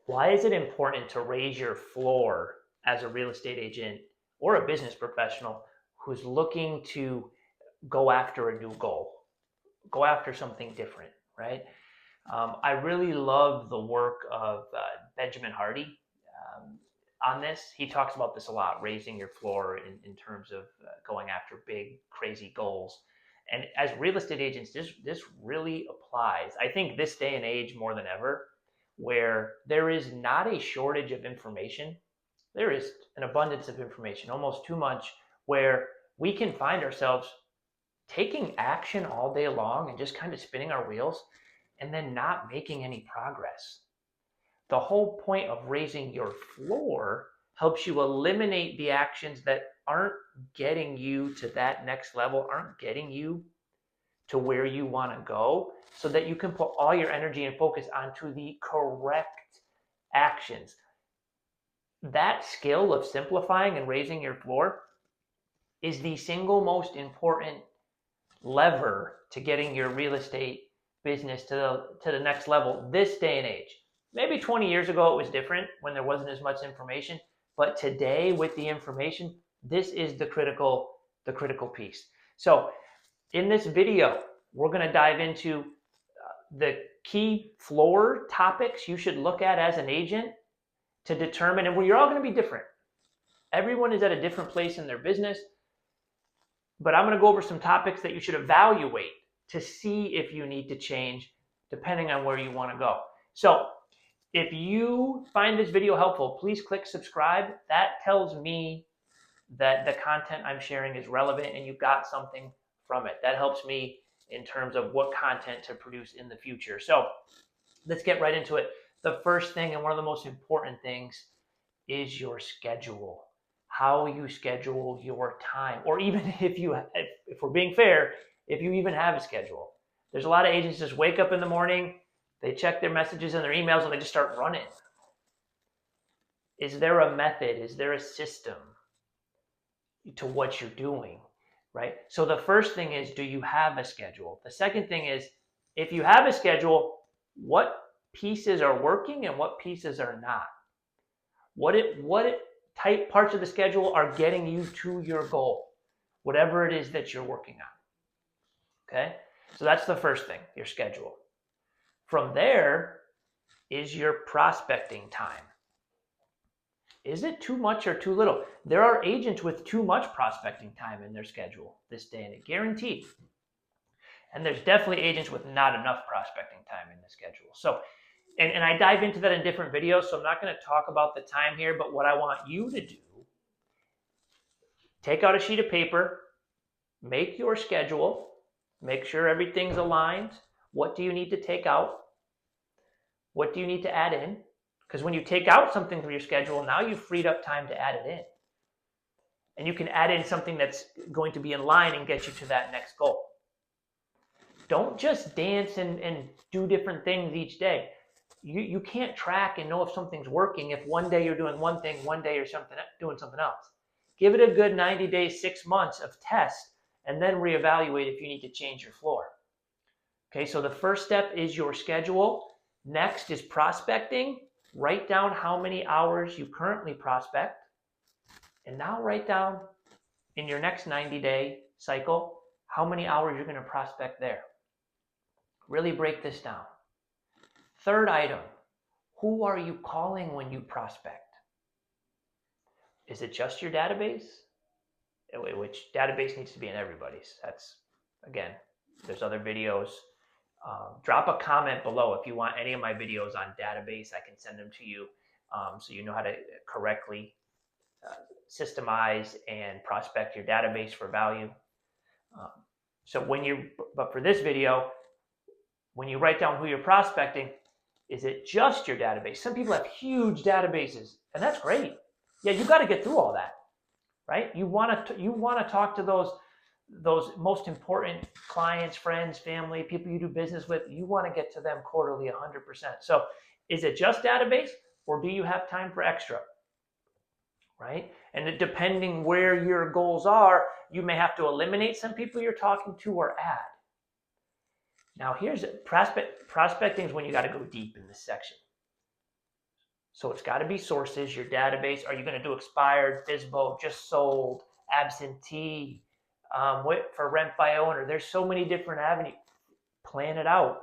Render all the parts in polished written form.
Why is it important to raise your floor as a real estate agent or a business professional who's looking to go after a new goal, go after something different, right? I really love the work of Benjamin Hardy um, on this. He talks about this a lot, raising your floor in terms of going after big, crazy goals. And as real estate agents, this really applies. I think this day and age more than ever, where there is not a shortage of information, there is an abundance of information, almost too much, where we can find ourselves taking action all day long and just kind of spinning our wheels and then not making any progress. The whole point of raising your floor helps you eliminate the actions that aren't getting you to that next level, aren't getting you to where you want to go, so that you can put all your energy and focus onto the correct actions. That skill of simplifying and raising your floor is the single most important lever to getting your real estate business to the next level this day and age. Maybe 20 years ago it was different when there wasn't as much information, but today with the information, this is the critical piece. So in this video, we're going to dive into the key floor topics you should look at as an agent to determine, and you're all going to be different. Everyone is at a different place in their business, but I'm going to go over some topics that you should evaluate to see if you need to change depending on where you want to go. So if you find this video helpful, please click subscribe. That tells me that the content I'm sharing is relevant and you got something from it. That helps me in terms of what content to produce in the future. So let's get right into it. The first thing and one of the most important things is your schedule. How you schedule your time, or even if we're being fair, if you even have a schedule. There's a lot of agents just wake up in the morning, they check their messages and their emails, and they just start running. Is there a method? Is there a system to what you're doing, right? So the first thing is, do you have a schedule? The second thing is, if you have a schedule, what pieces are working and what pieces are not? What type parts of the schedule are getting you to your goal, whatever it is that you're working on. Okay? So that's the first thing, your schedule. From there is your prospecting time. Is it too much or too little? There are agents with too much prospecting time in their schedule this day and age, guaranteed. And there's definitely agents with not enough prospecting time in the schedule. So, and I dive into that in different videos, so I'm not going to talk about the time here, but what I want you to do, take out a sheet of paper, make your schedule, make sure everything's aligned. What do you need to take out? What do you need to add in? Because when you take out something from your schedule, now you've freed up time to add it in. And you can add in something that's going to be in line and get you to that next goal. Don't just dance and do different things each day. You can't track and know if something's working if one day you're doing one thing, one day you're doing something else. Give it a good 90 days, 6 months of test, and then reevaluate if you need to change your floor. Okay, so the first step is your schedule. Next is prospecting. Write down how many hours you currently prospect. And now write down in your next 90-day cycle how many hours you're going to prospect there. Really break this down. Third item, who are you calling when you prospect? Is it just your database? Which database needs to be in everybody's. That's, again, there's other videos. Drop a comment below if you want any of my videos on database. I can send them to you so you know how to correctly systemize and prospect your database for value. But for this video, when you write down who you're prospecting, is it just your database? Some people have huge databases, and that's great. Yeah, you got to get through all that, right? You want to talk to those most important clients, friends, family, people you do business with. You want to get to them quarterly 100%. So is it just database, or do you have time for extra? Right? And depending where your goals are, you may have to eliminate some people you're talking to or add. Now here's it. Prospecting is when you got to go deep in this section. So it's got to be sources, your database. Are you going to do expired, FISBO, just sold, absentee, for rent by owner? There's so many different avenues. Plan it out.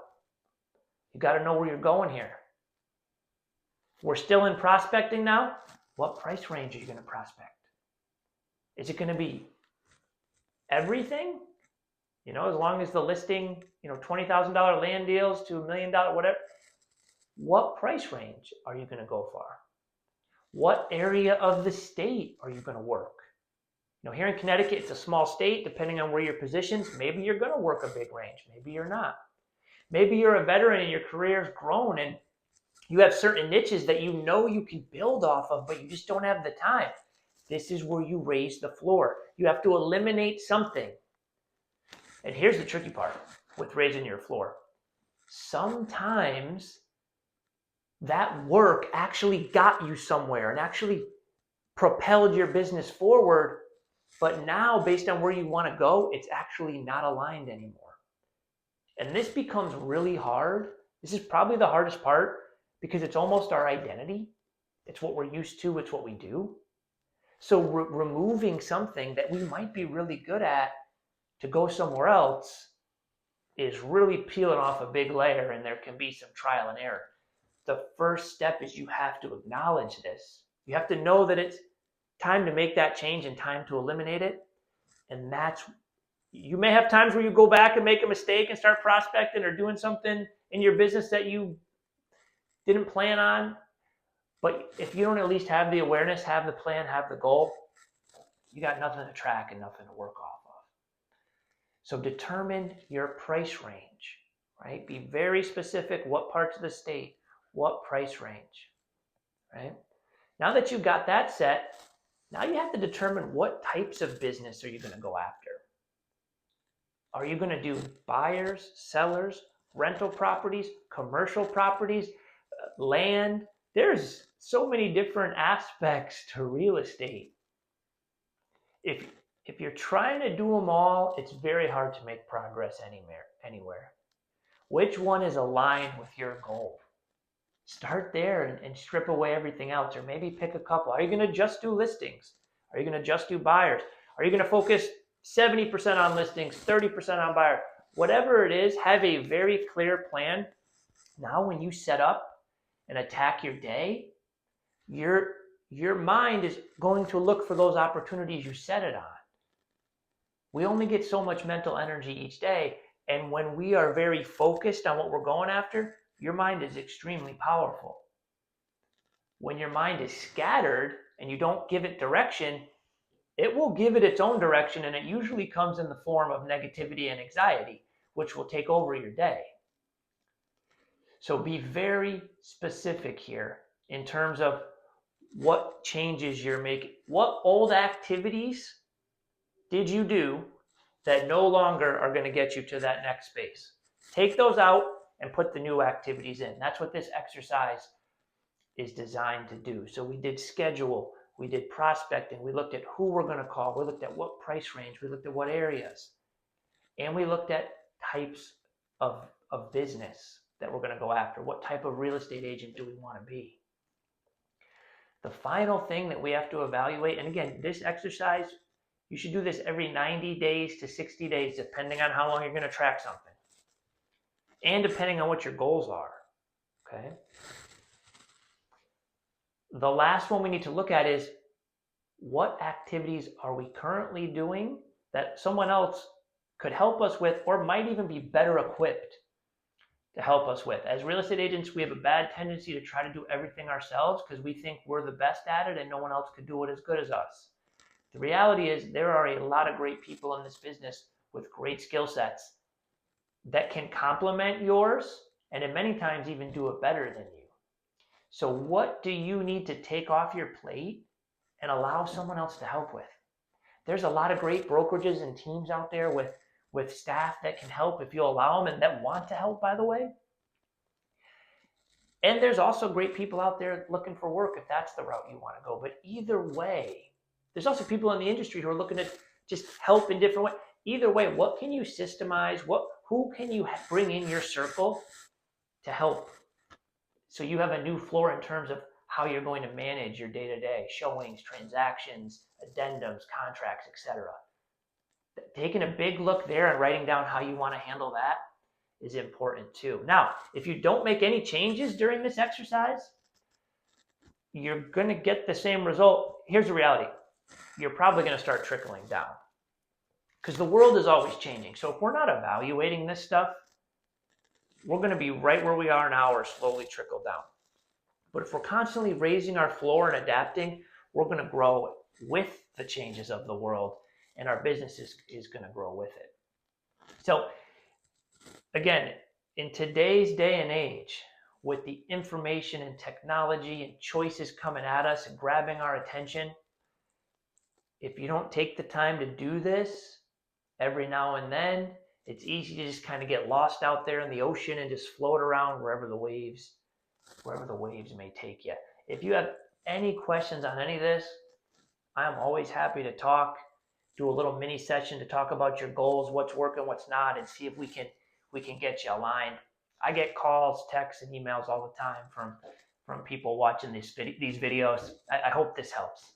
You got to know where you're going here. We're still in prospecting now. What price range are you going to prospect? Is it going to be everything? As long as the listing, $20,000 land deals to $1 million, whatever. What price range are you going to go for? What area of the state are you going to work? Here in Connecticut, it's a small state. Depending on where you're positioned, maybe you're going to work a big range. Maybe you're not. Maybe you're a veteran and your career's grown and you have certain niches that you can build off of, but you just don't have the time. This is where you raise the floor. You have to eliminate something. And here's the tricky part with raising your floor. Sometimes that work actually got you somewhere and actually propelled your business forward, but now based on where you want to go, it's actually not aligned anymore. And this becomes really hard. This is probably the hardest part because it's almost our identity. It's what we're used to. It's what we do. So removing something that we might be really good at to go somewhere else is really peeling off a big layer, and there can be some trial and error. The first step is you have to acknowledge this. You have to know that it's time to make that change and time to eliminate it. And you may have times where you go back and make a mistake and start prospecting or doing something in your business that you didn't plan on. But if you don't at least have the awareness, have the plan, have the goal, you got nothing to track and nothing to work off of. So determine your price range, right? Be very specific. What parts of the state, what price range, right? Now that you've got that set, now you have to determine what types of business are you going to go after. Are you going to do buyers, sellers, rental properties, commercial properties, land? There's so many different aspects to real estate. If you're trying to do them all, it's very hard to make progress anywhere. Which one is aligned with your goal? Start there and strip away everything else, or maybe pick a couple. Are you going to just do listings? Are you going to just do buyers? Are you going to focus 70% on listings, 30% on buyers? Whatever it is, have a very clear plan. Now when you set up and attack your day, your mind is going to look for those opportunities you set it on. We only get so much mental energy each day, and when we are very focused on what we're going after, your mind is extremely powerful. When your mind is scattered and you don't give it direction, it will give it its own direction, and it usually comes in the form of negativity and anxiety, which will take over your day. So be very specific here in terms of what changes you're making. What old activities did you do that no longer are going to get you to that next space? Take those out and put the new activities in. That's what this exercise is designed to do. So we did schedule, we did prospecting, we looked at who we're going to call, we looked at what price range, we looked at what areas, and we looked at types of business that we're going to go after. What type of real estate agent do we want to be? The final thing that we have to evaluate, and again, this exercise, you should do this every 90 days to 60 days, depending on how long you're going to track something. And depending on what your goals are, okay? The last one we need to look at is what activities are we currently doing that someone else could help us with or might even be better equipped to help us with. As real estate agents, we have a bad tendency to try to do everything ourselves because we think we're the best at it and no one else could do it as good as us. The reality is there are a lot of great people in this business with great skill sets that can complement yours and in many times even do it better than you. So what do you need to take off your plate and allow someone else to help with? There's a lot of great brokerages and teams out there with staff that can help if you allow them and that want to help, by the way. And there's also great people out there looking for work if that's the route you want to go. But either way, there's also people in the industry who are looking to just help in different ways. Either way, what can you systemize? Who can you bring in your circle to help? So you have a new floor in terms of how you're going to manage your day-to-day showings, transactions, addendums, contracts, etc. Taking a big look there and writing down how you want to handle that is important too. Now, if you don't make any changes during this exercise, you're going to get the same result. Here's the reality. You're probably going to start trickling down because the world is always changing. So if we're not evaluating this stuff, we're going to be right where we are now or slowly trickle down. But if we're constantly raising our floor and adapting, we're going to grow with the changes of the world, and our business is going to grow with it. So again, in today's day and age, with the information and technology and choices coming at us and grabbing our attention, if you don't take the time to do this every now and then, it's easy to just kind of get lost out there in the ocean and just float around wherever the waves may take you. If you have any questions on any of this, I'm always happy to talk, do a little mini session to talk about your goals, what's working, what's not, and see if we can get you aligned. I get calls, texts, and emails all the time from people watching these videos. I hope this helps.